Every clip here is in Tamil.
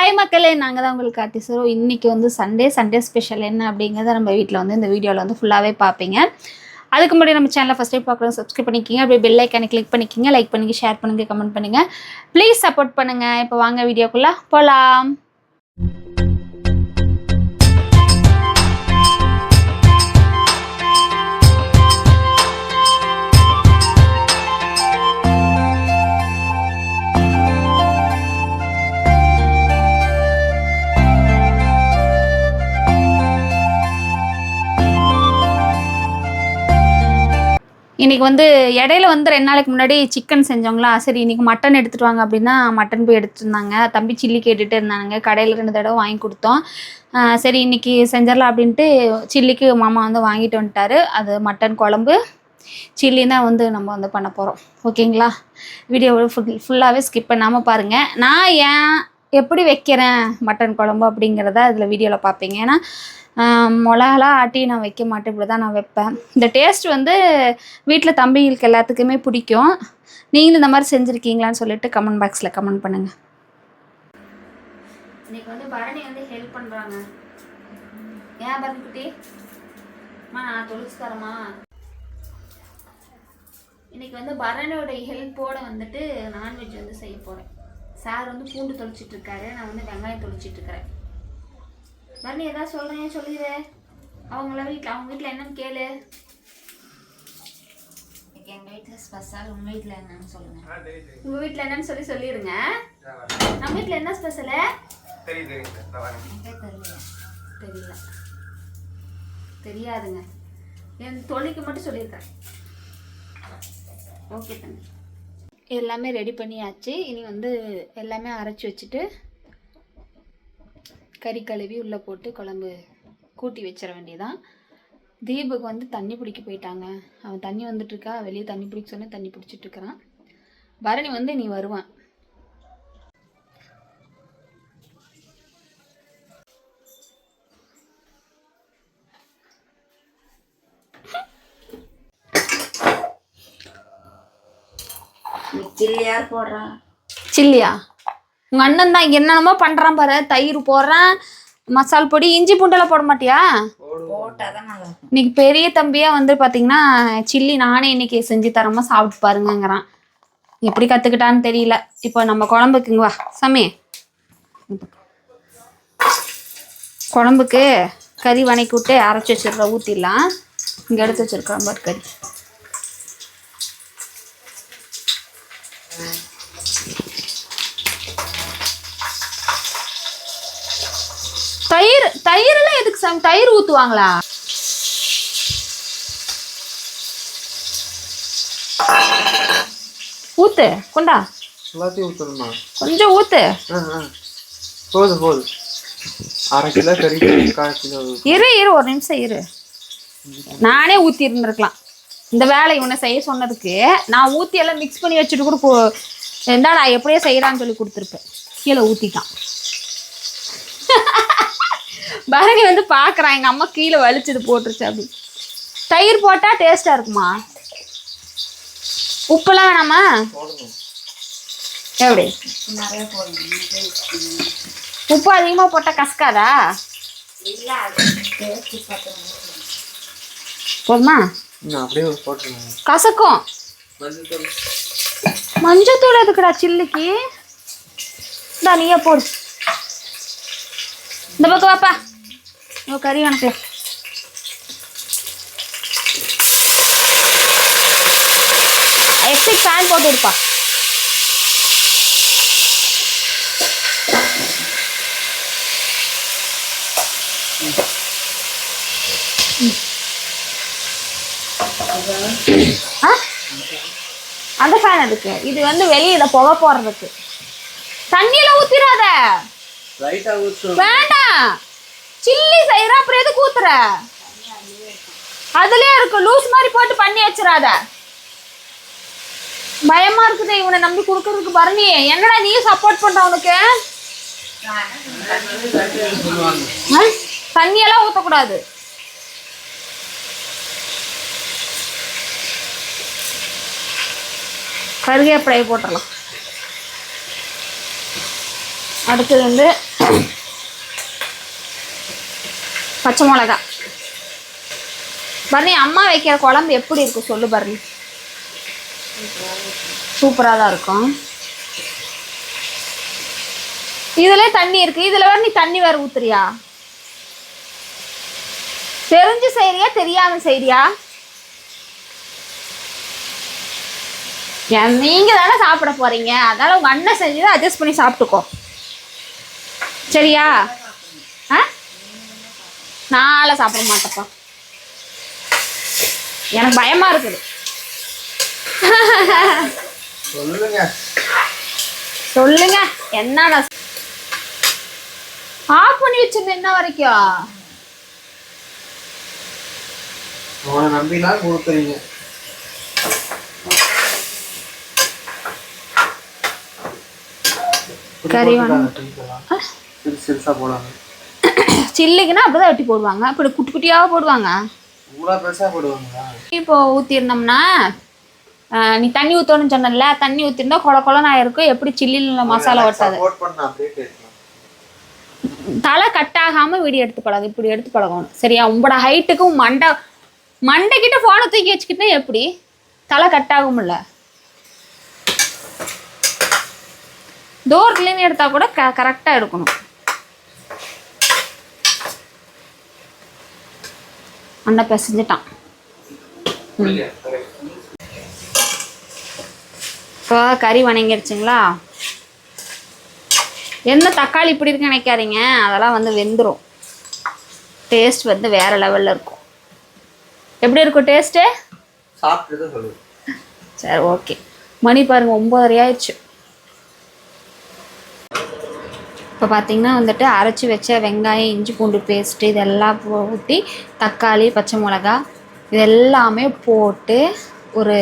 ஹாய் மக்களே, நாங்கள் தான் உங்களுக்கு கார்த்தி சரோ. இன்றைக்கி வந்து சண்டே ஸ்பெஷல் என்ன அப்படிங்கிறத நம்ம வீட்டில் வந்து இந்த வீடியோவில் வந்து ஃபுல்லாகவே பார்ப்பீங்க. அதுக்கு முன்னாடி நம்ம சேனலை ஃபஸ்ட் டைம் பார்க்குறோம், சப்ஸ்கிரைப் பண்ணிக்கிங்க. அப்படியே பெல் ஐக்கானை கிளிக் பண்ணிக்கிங்க. லைக் பண்ணுங்கள், ஷேர் பண்ணுங்கள், கமெண்ட் பண்ணுங்கள். ப்ளீஸ் சப்போர்ட் பண்ணுங்கள். இப்போ வாங்க வீடியோக்குள்ளே போகலாம். இன்றைக்கி வந்து இடையில வந்து 2 நாளைக்கு முன்னாடி சிக்கன் செஞ்சோங்களா, சரி இன்றைக்கி மட்டன் எடுத்துகிட்டு வாங்க அப்படின்னா மட்டன் போய் எடுத்துகிட்டு இருந்தாங்க. தம்பி சில்லி கேட்டுகிட்டு இருந்தாங்க. கடையில் 2 தடவை வாங்கி கொடுத்தோம். சரி இன்றைக்கி செஞ்சிடலாம் அப்படின்ட்டு சில்லிக்கு மாமா வந்து வாங்கிட்டு வந்துட்டார். அது மட்டன் குழம்பு சில்லி தான் வந்து நம்ம வந்து பண்ண போகிறோம். ஓகேங்களா? வீடியோவை ஃபுல்லாகவே ஸ்கிப் பண்ணாமல் பாருங்கள். நான் எப்படி வைக்கிறேன் மட்டன் குழம்பு அப்படிங்கிறத அதில் வீடியோவில் பார்ப்பீங்க. ஏன்னா மிளகாலாம் ஆட்டி நான் வைக்க மாட்டேன், இப்படி தான் நான் வைப்பேன். இந்த டேஸ்ட் வந்து வீட்டில் தம்பிங்களுக்கு எல்லாத்துக்குமே பிடிக்கும். நீங்களும் இந்த மாதிரி செஞ்சுருக்கீங்களான்னு சொல்லிட்டு கமெண்ட் பாக்ஸில் கமெண்ட் பண்ணுங்கள். இன்றைக்கி வந்து பரணி வந்து ஹெல்ப் பண்ணுறாங்க. ஏன் பரணி குட்டி நான் தொழிச்சு தரமா? இன்றைக்கி வந்து பரணியோட ஹெல்ப்போடு வந்துட்டு நான்வெஜ் வந்து செய்ய போகிறேன். சார் வந்து பூண்டு தொளிச்சிட்ருக்காரு, நான் வந்து வெங்காயம் தொளிச்சிட்ருக்கிறேன். பரணி ஏதாவது சொல்கிறேன் சொல்லிடு. அவங்க வீட்டில் என்னன்னு கேளு. எங்கள் வீட்டில் ஸ்பெஷல், உங்கள் வீட்டில் என்னன்னு சொல்லுங்கள். உங்கள் வீட்டில் என்னன்னு சொல்லிடுங்க. நம்ம வீட்டில் என்ன ஸ்பெஷலு? தெரியல, தெரியாதுங்க. என் தொழிலுக்கு மட்டும் சொல்லியிருக்கேன். ஓகே தம்பி, எல்லாமே ரெடி பண்ணியாச்சு. இனி வந்து எல்லாமே அரைச்சி வச்சுட்டு கறி கழுவி உள்ளே போட்டு குழம்பு கூட்டி வச்சிட வேண்டியதான். தீபுக்கு வந்து தண்ணி பிடிக்க போயிட்டாங்க. அவன் தண்ணி வந்துட்டுருக்கா, வெளியே தண்ணி பிடிக்க சொன்னேன், தண்ணி பிடிச்சிட்ருக்கிறான். பரணி வந்து நீ வருவான். சில்லி யார் போடுறா? சில்லியா? உங்கள் அண்ணன் தான் இங்கே என்னென்னமோ பண்ணுறான் பாரு. தயிர் போடுறான், மசால் பொடி, இஞ்சி பூண்டெல்லாம் போட மாட்டியா? இன்னைக்கு பெரிய தம்பியாக வந்து பார்த்தீங்கன்னா சில்லி நானே இன்னைக்கு செஞ்சு தரமா சாப்பிட்டு பாருங்கங்கிறான். எப்படி கற்றுக்கிட்டான்னு தெரியல. இப்போ நம்ம குழம்புக்குங்க வா சாமி. குழம்புக்கு கறி வணக்கி விட்டு அரைச்சி வச்சிருக்க ஊற்றிடலாம். இங்கே எடுத்து வச்சிருக்கோம் பாரு கறி. தயிரெல்லாம் எதுக்கு சாமி? தயிர் ஊற்றுவாங்களா? ஊத்து, கொண்டா கொஞ்சம் ஊத்து. இரு ஒரு நிமிஷம் இரு. நானே ஊற்றி இருந்திருக்கலாம். இந்த வேலை இவனை செய்ய சொன்னதுக்கு நான் ஊற்றி எல்லாம் மிக்ஸ் பண்ணி வச்சுட்டு கூட என்னடா எப்படியே செய்யறான்னு சொல்லி கொடுத்துருப்பேன். கீழே ஊற்றிட்டான். பரணி வந்து பார்க்குறான், எங்கள் அம்மா கீழே வலிச்சது போட்டுருச்சு அப்படி. தயிர் போட்டால் டேஸ்ட்டாக இருக்குமா? உப்பெல்லாம் வேணாமா? எப்படி உப்பு அதிகமாக போட்டால் கசக்காதா? போதுமா? கசக்கும். மஞ்சத்தூள் எதுக்குடா சில்லிக்கு? இந்தா நீயே போடு. இந்த பக்கம் வாப்பா. கறி கணக்கு எக்ஸிட் ஃபேன் போட்டு இருப்பா. அந்த ஃபேன் எதுக்கு? இது வந்து வெளியில புகை போடுறதுக்கு. தண்ணியில ஊத்திராத. வேண்டாம், சில்லி செய்யற அப்புறம் எதுக்கு ஊத்துற? அதுலயே இருக்கு, லூஸ் மாதிரி போட்டு பண்ணி வச்சிடாத. பயமா இருக்குது இவனை நம்பி கொடுக்கறதுக்கு. பரணி என்னடா நீ சப்போர்ட் பண்ற? அவனுக்கு தண்ணியெல்லாம் ஊற்றக்கூடாது. கருவேப்பிலையை போட்டுடலாம். அடுத்தது வந்து பச்சை மிளகா. பரணி, அம்மா வைக்கிற குழம்பு எப்படி இருக்கும் சொல்லு பரணி. சூப்பராக தான் இருக்கும். இதுல தண்ணி இருக்கு. இதுல வேற நீ தண்ணி வேற ஊத்துறியா? தெரிஞ்சு செய்யறியா தெரியாம செய்யறியா? நீங்க தானே சாப்பிட போறீங்க, அதனால உங்க அண்ணன் செஞ்சதை அட்ஜஸ்ட் பண்ணி சாப்பிட்டுக்கோ, சரியா? நாளை சாப்பிட மாட்டேப்பா, எனக்கு பயமா இருக்குது. சொல்லுங்க என்ன ஆஃப் பண்ணி வச்சிருந்தேன் என்ன வரைக்கும்? அவனை நம்பிலாம் கொடுக்குறீங்க. கறி சிறுசா போடுவாங்க. சில்லிக்குன்னா அப்படிதான் வெட்டி போடுவாங்க. அப்படி குட்டி குட்டியாக போடுவாங்க. இப்போ ஊற்றிருந்தோம்னா நீ தண்ணி ஊற்றணும்னு சொன்னல, தண்ணி ஊற்றிருந்தா கொல கொலன்னு ஆயிருக்கும். எப்படி சில்லியில் மசாலா ஒட்டாது. தலை கட்டாகாமல் வீடியோ எடுத்து பழகும். இப்படி எடுத்து பழகணும், சரியா? உங்களோட ஹைட்டுக்கும் மண்டைக்கிட்ட ஃபோனை தூக்கி வச்சுக்கிட்டா எப்படி தலை கட்டாகும்ல? டோர்லேருந்து எடுத்தால் கூட கரெக்டாக எடுக்கணும். அண்ணா பிசைஞ்சிட்டான். இப்போ கறி வணங்கிடுச்சுங்களா? என்ன தக்காளி இப்படி இருக்குன்னு நினைக்காதீங்க, அதெல்லாம் வந்து வெந்துடும். டேஸ்ட் வந்து வேற லெவலில் இருக்கும். எப்படி இருக்கும் டேஸ்ட்டு? சரி, ஓகே. மணி பாருங்க 9:30 ஆயிடுச்சு. இப்போ பார்த்தீங்கன்னா வந்துட்டு அரைச்சி வச்ச வெங்காயம், இஞ்சி பூண்டு பேஸ்ட்டு இதெல்லாம் ஊற்றி, தக்காளி, பச்சை மிளகா இது எல்லாமே போட்டு ஒரு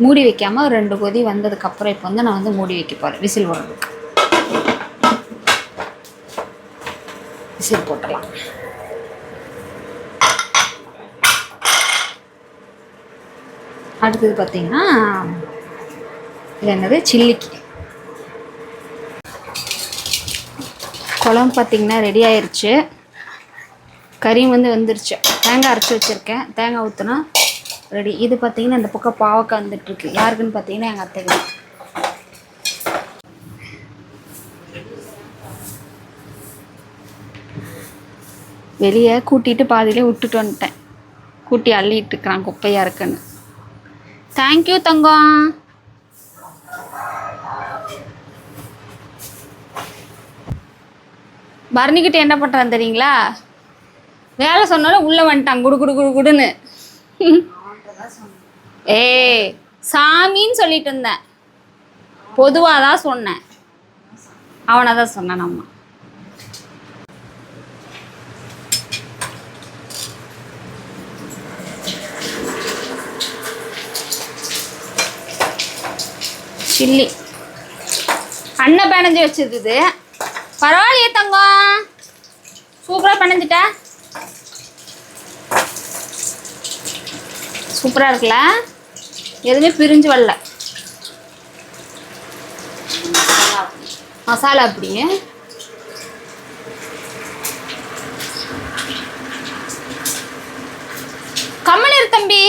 மூடி வைக்காமல் ஒரு 2 கொதி வந்ததுக்கப்புறம் இப்போ வந்து நான் வந்து மூடி வைக்க போகிறேன். விசில் போடுறதுக்கு விசில் போட்டுடலாம். அடுத்தது பார்த்தீங்கன்னா இது என்னது, சில்லிக்கு குழம்பு பார்த்தீங்கன்னா ரெடி ஆயிடுச்சு. கறி வந்து வந்துருச்சு. தேங்காய் அரைச்சி வச்சுருக்கேன், தேங்காய் ஊற்றினா ரெடி. இது பார்த்தீங்கன்னா இந்த பக்கம் பாவக்காய் வந்துட்டுருக்கு. யாருக்குன்னு பார்த்தீங்கன்னா எங்கள் அத்தைக்கு. வெளியே கூட்டிகிட்டு பாதியிலே விட்டுட்டு வந்துட்டேன். கூட்டி அள்ளிட்டு இருக்கிறான் குப்பையாக இருக்குன்னு. தேங்க்யூ தங்கம். பரணிக்கிட்ட என்ன பண்ணுறான்னு தெரியுங்களா? வேலை சொன்னாலும் உள்ளே வந்துட்டான் குடு குடு குடு குடுன்னு. சாமின்னு சொல்லிட்டு இருந்தேன், பொதுவாக தான் சொன்னேன். அவனை தான் சொன்னான். நம்ம சில்லி அண்ணன் பிணைஞ்சு வச்சிருக்குது. பரவாயில்லையே தங்கம், சூப்பராக பிணைஞ்சிட்ட. சூப்பராக இருக்குல்ல, எதுவுமே பிரிஞ்சு வரல. மசாலா அப்படியே கம்மன் இரு தம்பி.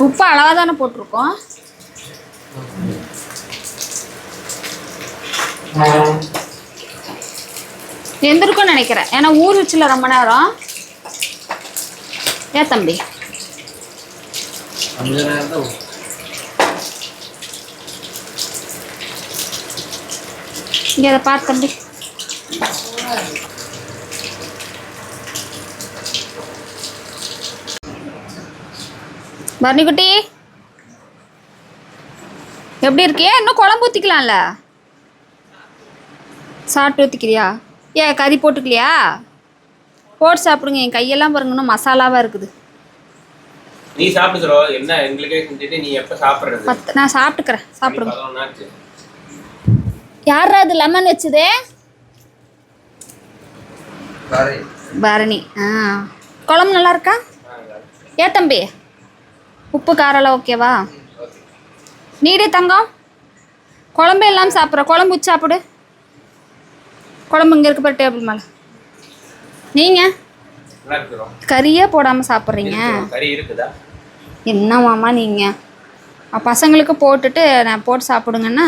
உப்பு அளவாக தானே போட்டிருக்கோம். வெந்திருக்கும்னு நினைக்கிறேன், ஏன்னா ஊர் வச்சுல ரொம்ப நேரம். ஏன் தம்பி? இங்கே அதை பார்த்து தம்பி. பரணிக்குட்டி எப்படி இருக்கியா? இன்னும் குழம்பு ஊற்றிக்கலாம்ல. சாப்பிட்டு ஊற்றிக்கிறியா? ஏன் கறி போட்டுக்கலையா? போட்டு சாப்பிடுங்க. என் கையெல்லாம் பாருங்க, இன்னும் மசாலாவாக இருக்குது. நீ சாப்பிடுறோ என்ன எங்களுக்கே செஞ்சுட்டு நீ எப்போ சாப்பிட்றது? நான் சாப்பிட்டுக்கிறேன், சாப்பிடுங்க. யாரா அது லெமன் வச்சதே? பரணி. குழம்பு நல்லா இருக்கா? ஏ தம்பி, உப்பு காரெல்லாம் ஓகேவா? ஓகே. நீடே தங்கம் குழம்பு எல்லாம் சாப்பிட்ற, குழம்பு ஊற்றி சாப்பிடு. குழம்பு இங்கே இருக்க பாரு டேபிள் மேலே. நீங்கள் நல்லா இருக்கிறோம். கறியே போடாமல் சாப்பிட்றீங்க. கறி இருக்குதா? என்ன மாமா நீங்கள் பசங்களுக்கு போட்டுட்டு நான் போட்டு சாப்பிடுங்கன்னா